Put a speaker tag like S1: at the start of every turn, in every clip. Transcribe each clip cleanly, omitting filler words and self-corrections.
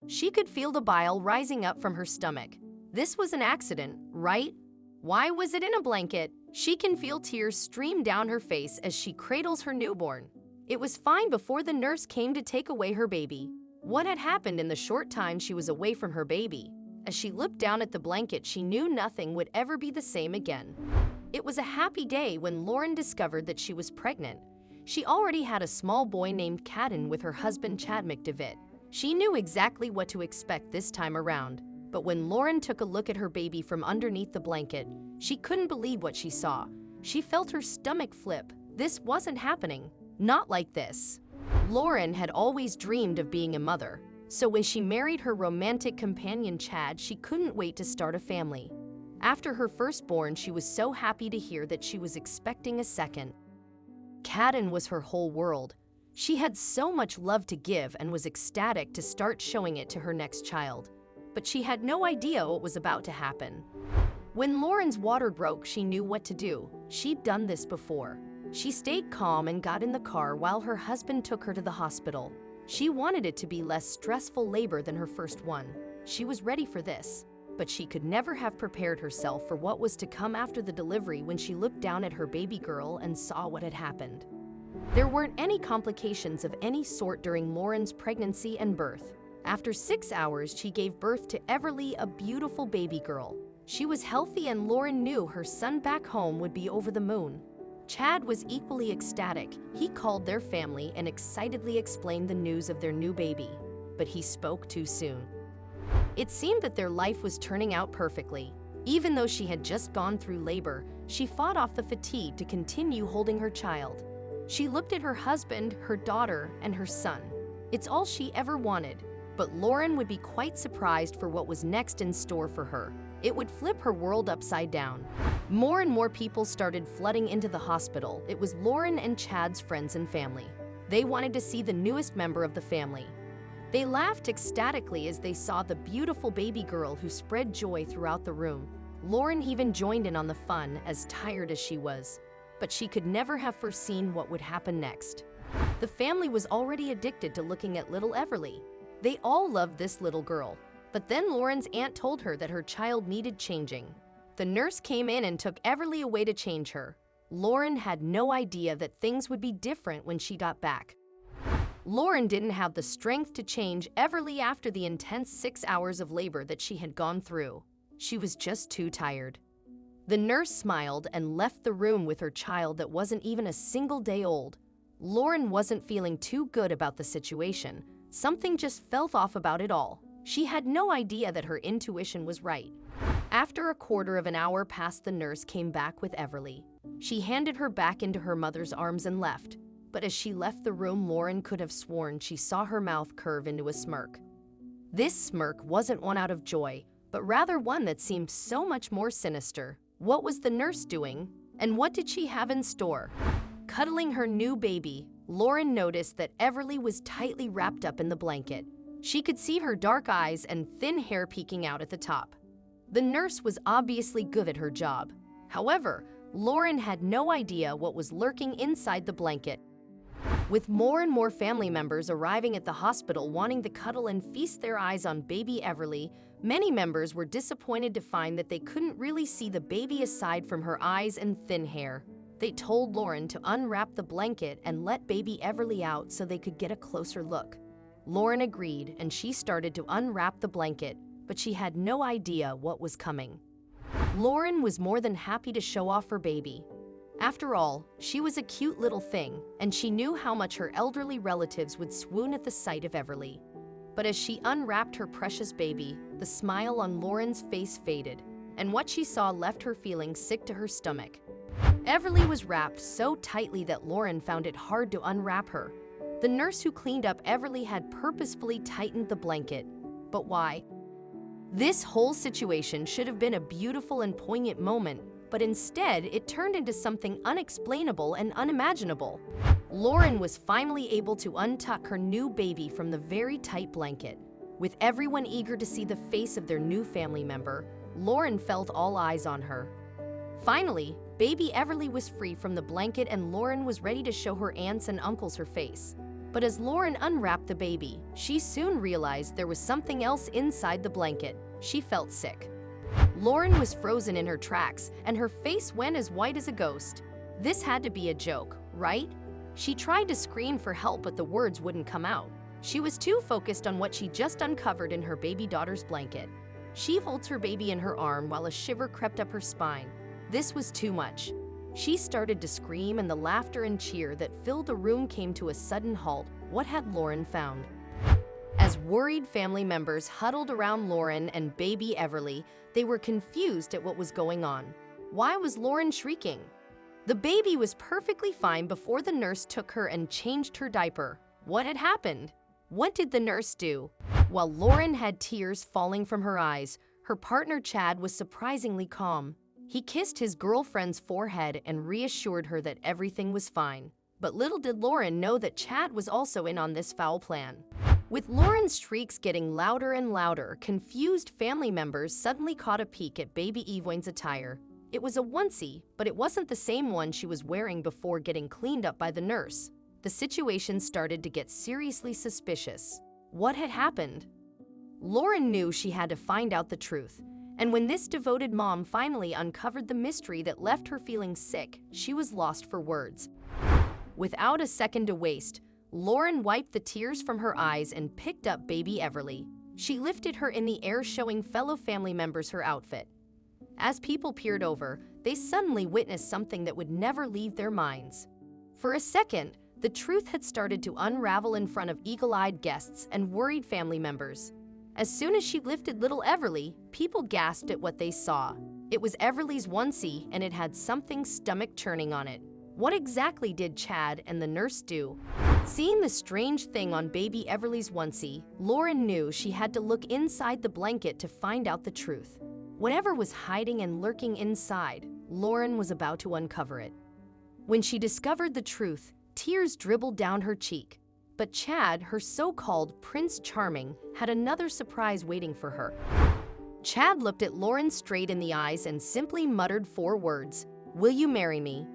S1: She could feel the bile rising up from her stomach. This was an accident, right? Why was it in a blanket? She can feel tears stream down her face as she cradles her newborn. It was fine before the nurse came to take away her baby. What had happened in the short time she was away from her baby? As she looked down at the blanket, she knew nothing would ever be the same again. It was a happy day when Lauren discovered that she was pregnant. She already had a small boy named Caden with her husband Chad McDevitt. She knew exactly what to expect this time around. But when Lauren took a look at her baby from underneath the blanket, she couldn't believe what she saw. She felt her stomach flip. This wasn't happening. Not like this. Lauren had always dreamed of being a mother. So when she married her romantic companion Chad, she couldn't wait to start a family. After her firstborn, she was so happy to hear that she was expecting a second. Caden was her whole world. She had so much love to give and was ecstatic to start showing it to her next child. But she had no idea what was about to happen. When Lauren's water broke, she knew what to do. She'd done this before. She stayed calm and got in the car while her husband took her to the hospital. She wanted it to be less stressful labor than her first one. She was ready for this, but she could never have prepared herself for what was to come after the delivery when she looked down at her baby girl and saw what had happened. There weren't any complications of any sort during Lauren's pregnancy and birth. After 6 hours, she gave birth to Everly, a beautiful baby girl. She was healthy and Lauren knew her son back home would be over the moon. Chad was equally ecstatic. He called their family and excitedly explained the news of their new baby. But he spoke too soon. It seemed that their life was turning out perfectly. Even though she had just gone through labor, she fought off the fatigue to continue holding her child. She looked at her husband, her daughter, and her son. It's all she ever wanted. But Lauren would be quite surprised for what was next in store for her. It would flip her world upside down. More and more people started flooding into the hospital. It was Lauren and Chad's friends and family. They wanted to see the newest member of the family. They laughed ecstatically as they saw the beautiful baby girl who spread joy throughout the room. Lauren even joined in on the fun, as tired as she was. But she could never have foreseen what would happen next. The family was already addicted to looking at little Everly. They all loved this little girl. But then Lauren's aunt told her that her child needed changing. The nurse came in and took Everly away to change her. Lauren had no idea that things would be different when she got back. Lauren didn't have the strength to change Everly after the intense 6 hours of labor that she had gone through. She was just too tired. The nurse smiled and left the room with her child that wasn't even a single day old. Lauren wasn't feeling too good about the situation. Something just felt off about it all. She had no idea that her intuition was right. After a quarter of an hour passed, the nurse came back with Everly. She handed her back into her mother's arms and left. But as she left the room, Lauren could have sworn she saw her mouth curve into a smirk. This smirk wasn't one out of joy, but rather one that seemed so much more sinister. What was the nurse doing? And what did she have in store? Cuddling her new baby, Lauren noticed that Everly was tightly wrapped up in the blanket. She could see her dark eyes and thin hair peeking out at the top. The nurse was obviously good at her job. However, Lauren had no idea what was lurking inside the blanket. With more and more family members arriving at the hospital wanting to cuddle and feast their eyes on baby Everly, many members were disappointed to find that they couldn't really see the baby aside from her eyes and thin hair. They told Lauren to unwrap the blanket and let baby Everly out so they could get a closer look. Lauren agreed, and she started to unwrap the blanket, but she had no idea what was coming. Lauren was more than happy to show off her baby. After all, she was a cute little thing, and she knew how much her elderly relatives would swoon at the sight of Everly. But as she unwrapped her precious baby, the smile on Lauren's face faded, and what she saw left her feeling sick to her stomach. Everly was wrapped so tightly that Lauren found it hard to unwrap her. The nurse who cleaned up Everly had purposefully tightened the blanket. But why? This whole situation should have been a beautiful and poignant moment, but instead it turned into something unexplainable and unimaginable. Lauren was finally able to untuck her new baby from the very tight blanket. With everyone eager to see the face of their new family member, Lauren felt all eyes on her. Finally, baby Everly was free from the blanket and Lauren was ready to show her aunts and uncles her face. But as Lauren unwrapped the baby, she soon realized there was something else inside the blanket. She felt sick. Lauren was frozen in her tracks, and her face went as white as a ghost. This had to be a joke, right? She tried to scream for help, but the words wouldn't come out. She was too focused on what she just uncovered in her baby daughter's blanket. She holds her baby in her arm while a shiver crept up her spine. This was too much. She started to scream, and the laughter and cheer that filled the room came to a sudden halt. What had Lauren found? As worried family members huddled around Lauren and baby Everly, they were confused at what was going on. Why was Lauren shrieking? The baby was perfectly fine before the nurse took her and changed her diaper. What had happened? What did the nurse do? While Lauren had tears falling from her eyes, her partner Chad was surprisingly calm. He kissed his girlfriend's forehead and reassured her that everything was fine. But little did Lauren know that Chad was also in on this foul plan. With Lauren's shrieks getting louder and louder, confused family members suddenly caught a peek at baby Evelyn's attire. It was a onesie, but it wasn't the same one she was wearing before getting cleaned up by the nurse. The situation started to get seriously suspicious. What had happened? Lauren knew she had to find out the truth. And when this devoted mom finally uncovered the mystery that left her feeling sick, she was lost for words. Without a second to waste, Lauren wiped the tears from her eyes and picked up baby Everly. She lifted her in the air, showing fellow family members her outfit. As people peered over, they suddenly witnessed something that would never leave their minds. For a second, the truth had started to unravel in front of eagle-eyed guests and worried family members. As soon as she lifted little Everly, people gasped at what they saw. It was Everly's onesie, and it had something stomach-churning on it. What exactly did Chad and the nurse do? Seeing the strange thing on baby Everly's onesie, Lauren knew she had to look inside the blanket to find out the truth. Whatever was hiding and lurking inside, Lauren was about to uncover it. When she discovered the truth, tears dribbled down her cheek. But Chad, her so-called Prince Charming, had another surprise waiting for her. Chad looked at Lauren straight in the eyes and simply muttered 4 words, "Will you marry me?"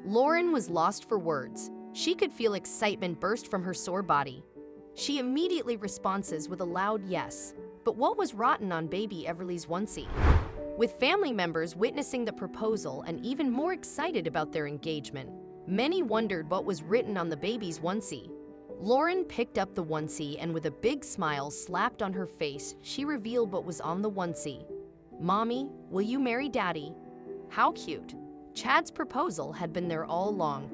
S1: Lauren was lost for words. She could feel excitement burst from her sore body. She immediately responds with a loud yes. But what was rotten on baby Everly's onesie? With family members witnessing the proposal and even more excited about their engagement, many wondered what was written on the baby's onesie. Lauren picked up the onesie and with a big smile slapped on her face, she revealed what was on the onesie. "Mommy, will you marry Daddy?" How cute. Chad's proposal had been there all along.